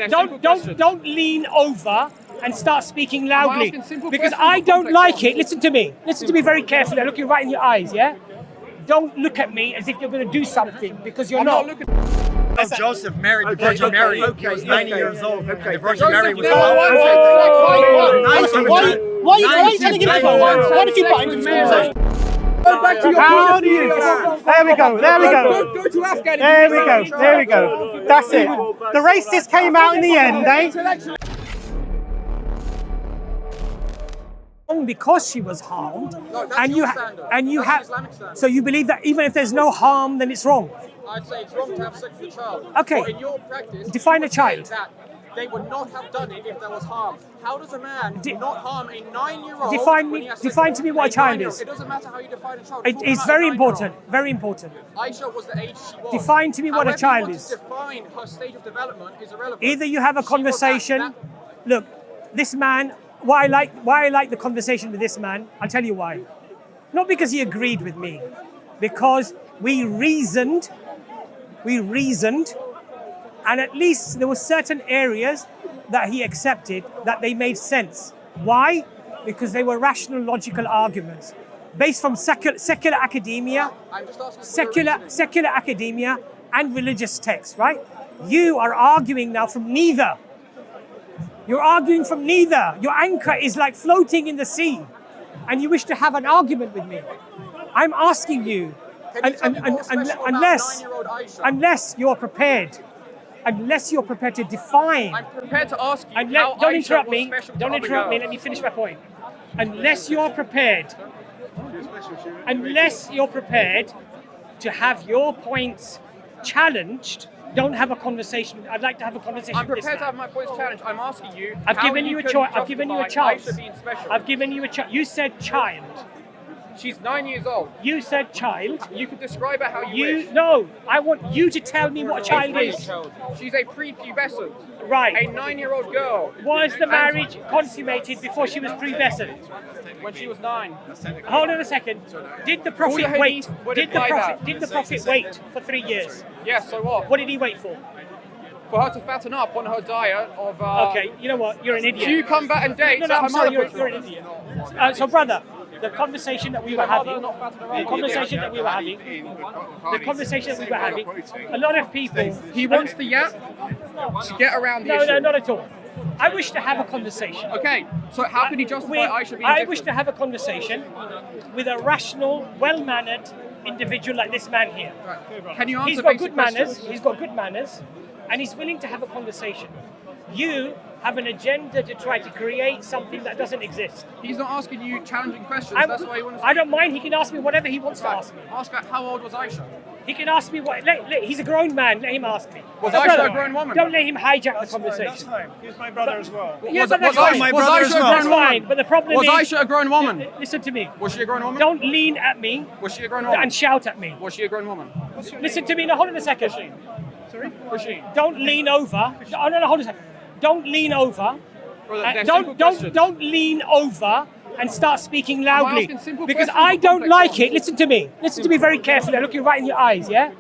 don't lean over and start speaking loudly, because I don't like it. Listen to me very carefully. I'm looking right in your eyes, yeah? Don't look at me as if you're going to do something, because you're not. Joseph married the Virgin Mary. He was 90 years old. The Virgin Mary was Why are you telling him to go? Why did you buy him to Go back to your How do you? There we go. Go to Afghanistan. There we go. That's it. The racists came out in the end, eh? Because she was harmed, and you have. So you believe that even if there's no harm, then it's wrong. I'd say it's wrong to have sex with a child. Okay. But in your practice, define a child. That they would not have done it if there was harm. How does a man not harm a 9-year-old? Define to me what a child is. It doesn't matter how you define a child. It's very important. Very important. Aisha was the age she was. Define to me what a child is. Define her stage of development is irrelevant. Either you have a conversation. Look, this man. Why I like the conversation with this man, I'll tell you why. Not because he agreed with me, because we reasoned, and at least there were certain areas that he accepted that they made sense. Why? Because they were rational, logical arguments based from secular academia, secular academia and religious texts, right? You are arguing now from neither. You're arguing from neither. Your anchor is like floating in the sea, and you wish to have an argument with me. I'm asking you, unless you're prepared to define. I'm prepared to ask you. Don't interrupt me. Don't interrupt me. Let me finish my point. Unless you're prepared to have your points challenged, don't have a conversation. I'd like to have a conversation. I'm prepared to have my points challenged. I'm asking you. I've given you a choice. I've given you a chance. I've given you a chance. You said child. She's 9 years old. You said child. You can describe her how you wish. No, I want you to tell me what a child is. She's a prepubescent. Right. A 9-year-old girl. Was the marriage consummated before she was pubescent? When she was 9. Hold on a second. Did the Prophet wait? Did the Prophet wait for 3 years? Yes, so what? What did he wait for? For her to fatten up on her diet of... Okay, you know what? You're an idiot. Cucumber and dates. No, I'm sorry, you're an idiot. So, brother, the conversation that we were having, a lot of people... He wants the yap to get around the issue. No, not at all. I wish to have a conversation. Okay, so how can you justify Aisha being I wish to have a conversation with a rational, well-mannered individual like this man here. Right. Can you answer He's got good manners. He's got good manners, and he's willing to have a conversation. You have an agenda to try to create something that doesn't exist. He's not asking you challenging questions. That's why he wants. I don't mind. He can ask me whatever he wants to ask me. Ask her how old was Aisha. He can ask me what. He's a grown man. Let him ask me. Was Aisha a grown woman? Don't let him hijack the conversation. That's fine. He was my brother as well. Yeah, but that's fine. Was Aisha a grown woman? But the problem was is. Was Aisha a grown woman? Listen to me. Was she a grown woman? Don't lean at me. Was she a grown woman? And shout at me. Was she a grown woman? Listen to me. No, hold on a second. Sorry? Was she? Don't lean over. No, hold on a second. Don't lean over. Don't lean over and start speaking loudly, because I don't like it. Listen to me very carefully. I'm looking right in your eyes, yeah?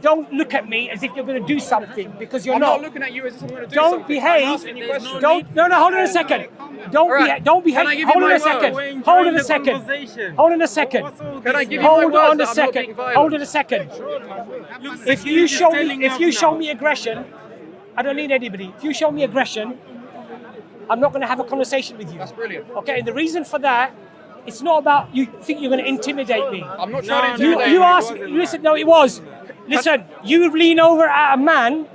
Don't look at me as if you're going to do something, because you're not. I'm not looking at you as if I'm going to do don't something. Behave. I'm asking you questions. No, hold on a second. Don't behave. Hold on a second. Hold on a second. Hold on a second. Can I give you my words that I'm not being second. violent? Hold on a second. If you show me aggression, I don't need anybody. If you show me aggression, I'm not going to have a conversation with you. That's brilliant. Okay, and the reason for that, it's not about you think you're going to intimidate me. I'm not trying to intimidate you asked. Listen, no, it was. Listen, you lean over at a man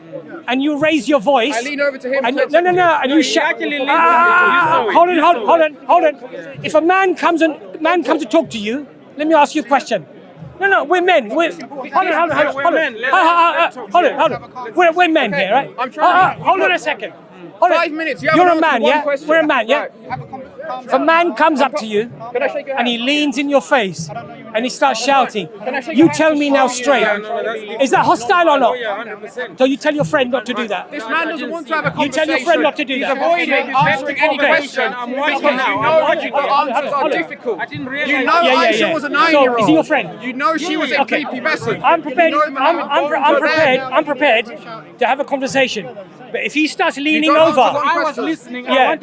and you raise your voice. I lean over to him. And, no, and you shout. Hold on. If a man comes to talk to you, let me ask you a question. No, we're men. Hold on. We're men here, right? I'm trying. Hold on a second. 5 minutes. You're a man, yeah? We're a man, yeah? If a man comes up to you and he leans in your face and he starts shouting, you tell me now straight, is that hostile or not? So you tell your friend not to do that. This man doesn't want to have a conversation. You tell your friend not to do that. He's avoiding answering any question because you know the answers are difficult. You know Aisha was a 9-year-old. So is he your friend? You know she was a prepubescent. I'm prepared to have a conversation, But if he starts leaning don't over, answer one I was question. listening. but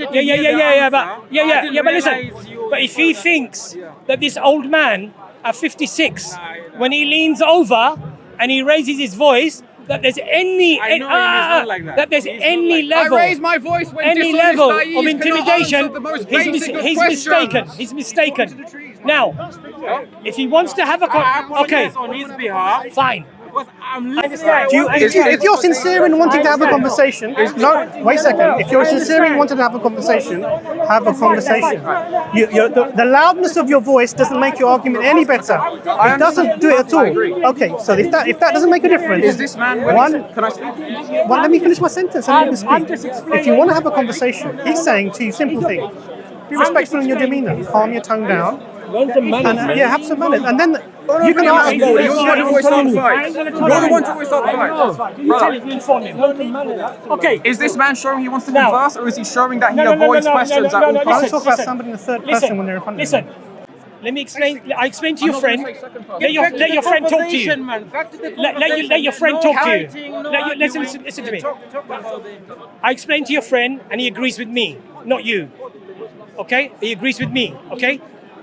listen. But if he thinks that this old man at 56, when he leans over and he raises his voice, that there's any I know he's not like that. there's He's any not like level, I raise my voice when any dishonest level naives of cannot intimidation, answer the most basic of he's questions. mistaken. He's mistaken. Now, if he wants to have a I okay, apologize on his behalf. fine. Because I'm understand. listening. If you're sincere in wanting to have a conversation, no, wait a second. If you're sincere in wanting to have a conversation, have a conversation. The loudness of your voice doesn't make your argument any better. It doesn't do it at all. Okay, so if that doesn't make a difference, Is this man willing to, can I speak? let me finish my sentence and you can speak. If you want to have a conversation, he's saying two simple things. Be respectful in your demeanour, calm your tone down, and have some manners. And then you can ask. You're the one who always starts the fight. You're the one who always starts the fight. You tell him, you inform him. Okay. Is this man showing he wants to Now- converse, or is he showing that he No, avoids questions at all Don't costs? talk about somebody in the third person when they're in front of you. Listen. Let me explain. I explain to your I'm not gonna friend. say second person. Let your friend talk to you. Let Let your friend talk to you. Listen to me. I explained to your friend, and he agrees with me, not you. Okay? He agrees with me. Okay?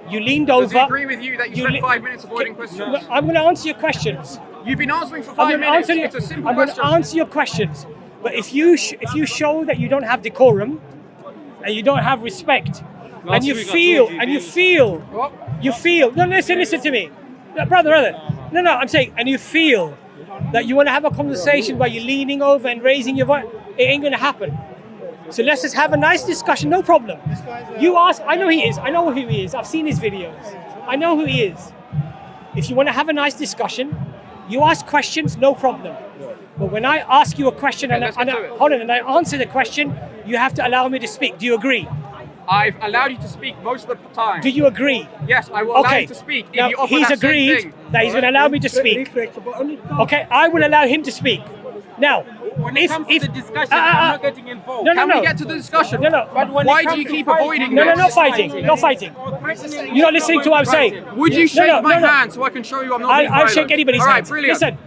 You leaned over. Does he agree with you that you spent li- 5 minutes avoiding questions? I'm going to answer your questions. You've been answering for I'm 5 going to minutes. answer. It's a simple I'm going to question. answer your questions. But if you show that you don't have decorum, and you don't have respect, and you feel. No, listen to me, brother. No. I'm saying, and you feel that you want to have a conversation while you're leaning over and raising your voice. It ain't going to happen. So let's just have a nice discussion, no problem. You ask, I know who he is. I've seen his videos. I know who he is. If you want to have a nice discussion, you ask questions, no problem. But when I ask you a question and I answer the question, you have to allow me to speak. Do you agree? I've allowed you to speak most of the time. Do you agree? Yes, I will allow you to speak. If Now, you offer he's that same agreed thing. that he's going to allow me to speak. Okay, I will allow him to speak. Now, When it comes to the discussion, I'm not getting involved. No, Can we get to the discussion? No. But when Why it do comes you to keep fighting- avoiding No, this? not fighting. Not fighting. You're not listening to what I'm saying. Would you shake no, my no. hand so I can show you I'm not being I'll violent? shake anybody's All right, hand. brilliant.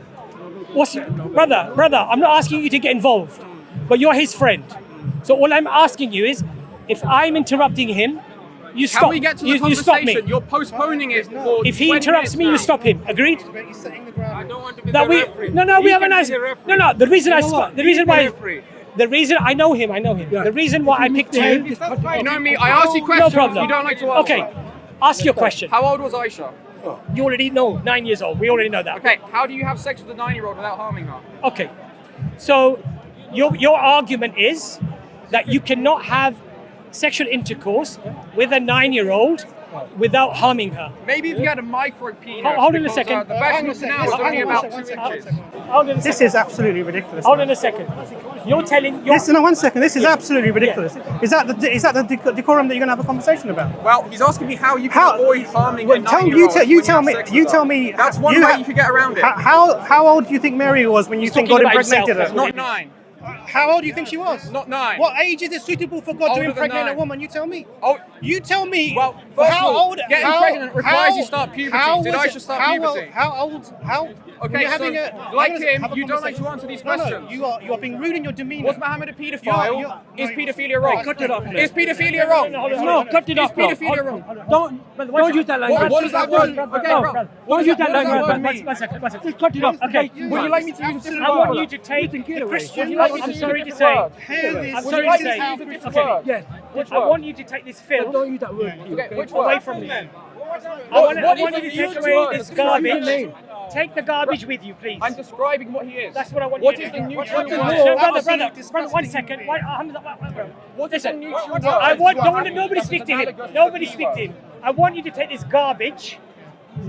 Listen, brother, I'm not asking you to get involved, but you're his friend. So all I'm asking you is, if I'm interrupting him, you stop. Can we get to the you stop me. conversation? You're postponing it for If he 20 interrupts minutes me, now. you stop him. Agreed? I don't want to be That the we referee. we He have a can nice. be the referee. No. The reason referee. the reason I know him. The reason why I picked you. You know me, I ask you No questions, problem. you don't like to answer. Okay, ask your question. How old was Aisha? You already know, 9 years old. We already know that. Okay, how do you have sex with a 9-year-old without harming her? Okay. So your argument is that you cannot have sexual intercourse with a 9-year-old without harming her. Maybe if you had a micro penis. Hold on a because, second. the best look now is only about 2 inches. Hold on a This second. is absolutely ridiculous. Hold on a second. You're telling. Listen, 1 second. This is absolutely ridiculous. Is that the decorum that you're going to have a conversation about? Well, he's asking me how you can How- avoid harming a Well, 9-year-old. you tell me. That's one way you could get around it. How old do you think Mary was when you think God talking about impregnated himself. her? Not 9. How old do you think she was? Not 9. What age is it suitable for God Older to than impregnate 9. a woman? You tell me. Oh, You tell me. Well, first how of all, old? getting how, pregnant requires how- you start puberty. how Did was Aisha it- start how puberty? Old, how old? How? when Okay, you're so having like have him, a you don't like to conversation. answer these No, questions. you are being rude in your demeanour. Was Muhammad a paedophile? You're- Is paedophilia wrong? Cut it off, man. Is paedophilia wrong? No, cut it off, Is bro. paedophilia wrong? Don't use that language. What does that word? Okay, bro. Don't use that What does that word language. mean? One second. Just cut it off. Okay. Would you like me to use a different I want word? you to take the Christian. Would you like me to I'm use sorry a to different say. word? I'm Would sorry you like to me say. to use a different Okay. word? Yes. I want you to take this filth Don't use that word. Okay, which away word? from me. I What want is you the to take used away word? this Describe your garbage. name. Take the garbage with you, please. I'm describing what he is. That's what I want What you is to the do. neutral No, word? brother, 1 second. What is the Listen, neutral word? I want nobody speak to him. Nobody speak to him. I want you to take this garbage,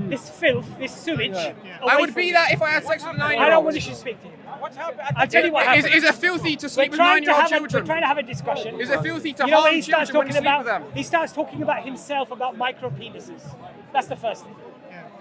this filth, this sewage. I away would from be me. that if I had sex with a 9-year-old. I don't want you to speak to him. I'll tell you what happened. Is it filthy to We're sleep with trying 9-year-old we're children? trying to have a discussion. Is it filthy to You know what harm he starts children when you talking sleep with about? them? He starts talking about himself, about micro penises. That's the first thing.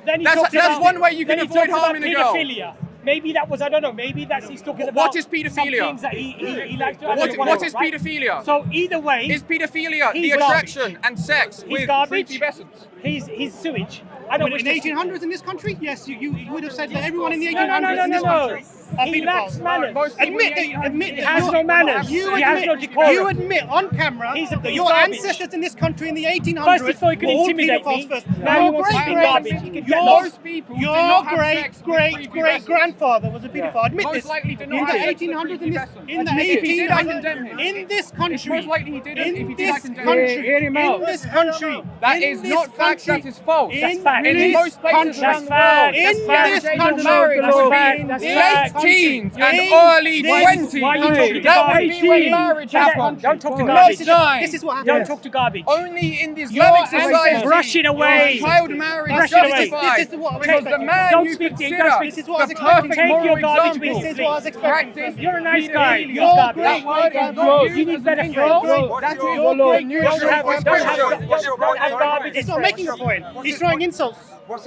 Then he That's talks one about, way you can then he avoid talks about harming a girl. pedophilia. Maybe that was, I don't know, maybe that's he's talking about What is some paedophilia? things that he likes to What is paedophilia? So either way, Is paedophilia the He's attraction and sex he's with garbage. prepubescents? He's sewage. I don't Well, wish in the to see- 1800s in this country, yes, you would have said that everyone in the No, 1800s in this country are He lacks paedophiles. manners. Most people Admit in the that, admit He that has you- no manners. You He has no admit, decorum. you admit on camera He's that your garbage. ancestors in this country in the 1800s First he thought he could were all intimidate paedophiles me. first. Now he Your wants to great be great garbage. He could get your lost. Most people your did not have great sex with great prepubescents. great grandfather was a paedophile. Admit Most this. likely did not in the have sex with 1800s in this prepubescents. in the Admit if he did, I 1800s condemn him. in this country. Most likely he didn't. In If he did, this I condemn him. country. Hear him out. In this country. That in is this not fact, country, that is false. That's fact. In this most places country, around the fact. world, in That's this fact. country, marriage That's would fact. be That's late fact. teens and In early this 20s. Why are you talking to That would garbage? be when marriage happened. Don't talk to Not garbage. nine. This is what Don't happens. talk to garbage. Only in the Islamic society Brush it away. child marriage Brush is it away. justified. This is what I was because the expecting. man Don't you speak to him, consider don't speak. This is what I was the expecting. perfect Take your moral garbage example, with you, This is what I was expecting. practice You're a nice guy. pedophilia. You're garbage. That word is not Bro, used you need as better an friends. insult. That is Follow. the new Don't have expression. garbage. He's not making a point. He's throwing insults.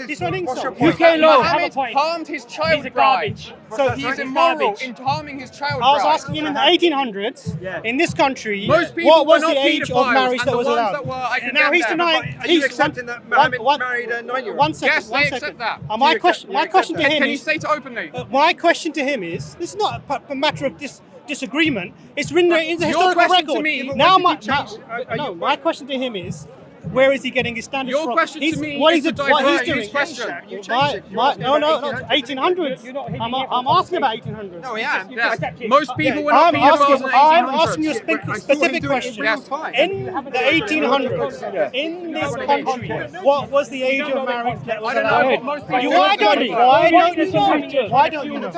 He's throwing insults. UK law. Muhammad point. harmed his child He's a bride. garbage. So He's he's a immoral garbage. in harming his child I was bride. asking him in the 1800s, in this country, Most people what was were the not age of paedophiles, marriage and that the was ones allowed? that were, I Now condemn he's them. denying. Are you accepting that Muhammad married a 9-year-old? One second. Yes, one they second. accept that. My you question. accept- My you question to accept him Can you is. state it openly? My question to him is. This is not a matter of disagreement. It's written in the Your historical question to record. me- Now, When did you change? no. My question to him is. Where is he getting his standards Your from? question to He's- me what is he's to what he's divert doing. his question. You changed it. No, 1800s. I'm asking about 1800s. No, yeah. Yes. Most people were not I'm paedophiles in the 1800s. asking you a specific question. Yes. In the 1800s, in this country, what was the age of marriage that was I don't know, allowed? but most people Why don't you know? Why don't you know?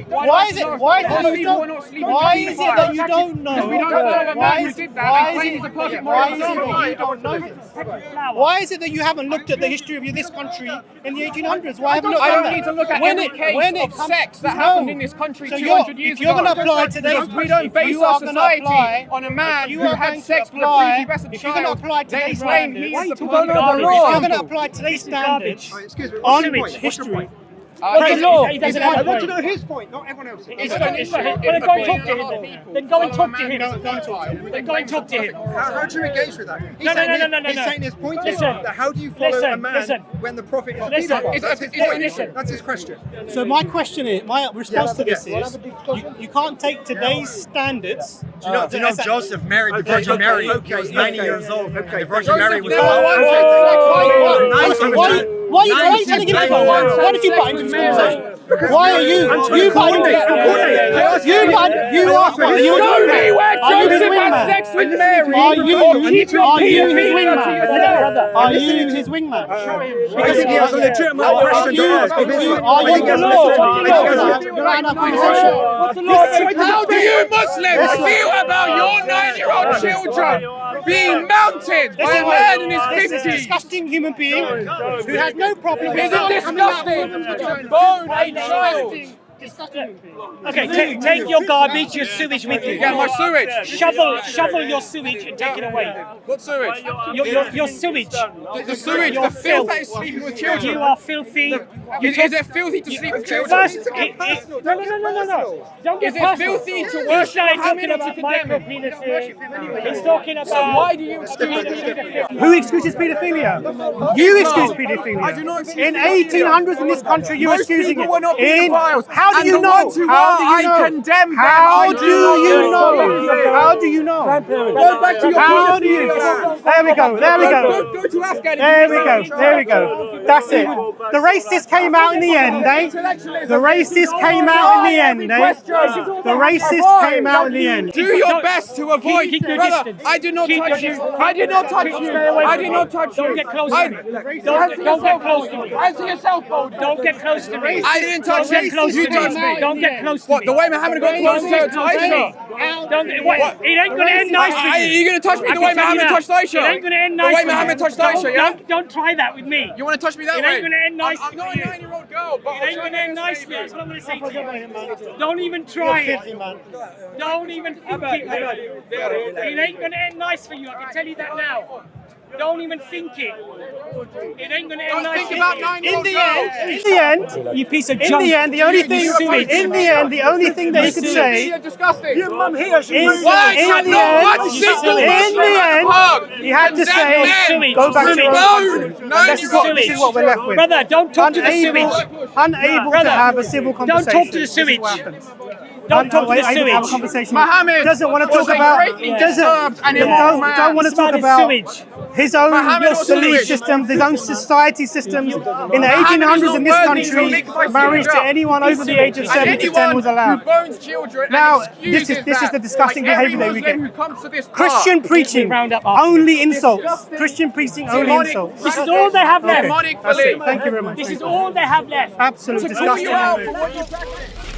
Why is it? Why Most is it? people were not sleeping Why with is it that you pedophiles. don't know? We don't follow a man who did that Why and is claim he's a it? perfect Why moral is it example. that you don't know this? Why is it that you haven't looked at the history of this country in the 1800s? Why haven't you I done don't that? need to look at When every it- case when it of comes- sex that No. happened in this country So 200 years if you're ago. going to apply today's, Because we don't base you our are gonna society apply- on a man if you who are had going to sex with a apply- prepubescent if you're going to child, apply then today's claim standards, he's Why the you talking perfect about moral the law? if you're example. going to apply today's standards Excuse me. on What's your point? history, The law. He doesn't have I a want to point. know his point, not everyone else's. It's Well, an issue. then if go and a talk to lot him of then. people Then go and follow a talk to man him. who's a pedophile, Then go and talk to him. How do you engage with that? He's No, no, saying no, he's saying his point is Listen. that how do you follow Listen, a man listen. when the prophet is a Listen. pedophile? That's his It's point. listen. That's his question. so my question is, my response to this Yeah. is, you can't take today's standards. Do you know Joseph married the Virgin Mary? He was 90 years old. The Virgin Mary was Joseph, Why are you telling him to go? Why did you butt into this conversation? Why are you butt into this? You asked what you Show me where Are you his Joseph had wingman? sex with Mary. Are you his pedophilia wingman? Are you his wingman? I think he has a legitimate question to ask of Islam. Are I think he has a you legitimate You're not in a conversation. How do you Muslims feel about your 9-year-old children being mounted by a man in his This is a 50s? disgusting human being who has no problem with Is it disgusting to bone a child? Okay, take your garbage, your sewage with you. Get my sewage. Shovel your sewage and take it away. What sewage? Your sewage. The sewage, Your the filth that filth. is sleeping with You children. are filthy. Is it filthy to sleep with children? First, no. Don't get Is it personal. filthy to He worship started Muhammad talking or to about condemn micro him? penises. He's talking about. So why do you excuse me? Who excuses paedophilia? You excuse paedophilia. I do not excuse In paedophilia. 1800s in this country, you're Most excusing people it. were not In- pedophiles. How do And you the know? ones who How do are, you know? I condemn them. How I do do you not know? How do you know? Go back to your How do you? There we go. There we go. Go to Afghanistan. There we go. There we go. That's it. The racists came out in the end, eh? The racists came out in the end, eh? The racists came out in the end. Do your best to avoid. Keep your Brother, distance. I did not Keep touch your you. distance. I did not touch you. Stay away I from did me. not touch you. Don't get close I- to me. Don't get close to me. Answer yourself, Bo. Don't get close to me. I didn't touch Don't you. get close You to touched me. me. Don't get close to What? me. The way Muhammad got close to Don't get close to me. Aisha. It ain't gonna end nice for Are you. you going to touch me I the can way tell you Muhammad now. touched Aisha? It ain't gonna end The nice way for you. Muhammad touched Aisha, yeah? Don't try that with me. You want to touch me that It way? ain't gonna end nice I'm for not a you. 9-year-old girl, but It ain't gonna end nice for you. That's what I'm gonna say to you. Don't even try it. Don't even think it. It ain't gonna end nice for you. I can tell you that now. Don't even think it. It ain't gonna end Don't nicely. think about 9-year-old girls. You piece of in junk. the end, the only thing, Sewage. in the end, the only thing that he could say, You're disgusting. Mum here, she in, Why in can the not end, one single in Muslim the at the end, park he had to condemn say, men go back to your own explode country. This is nine-year-old what we're left with. Brother, don't talk to the Unable, sewage. unable to Brother, have a civil don't conversation. talk to the This is what sewage. happens. Don't talk to the Unable to have a sewage. conversation. Mohammed Doesn't want to was talk a about. greatly disturbed and immoral man. Don't want to This man talk is about sewage. his own Mohammed was belief sewage. systems, his own society systems. In the Mohammed is 1800s not in this worthy to country, lick my marriage to finger. anyone over the age of And 7 to 10 anyone was who allowed. bones children Now, and this is excuses the disgusting like behaviour that every we get. Muslim who comes to this park. Christian preaching, round up after only insults. Christian preaching, only Demonic insults. This is all they have left. Demonic That's it. belief. Thank you very much. This is all they have left. Absolute To call disgusting. You out for what you practice.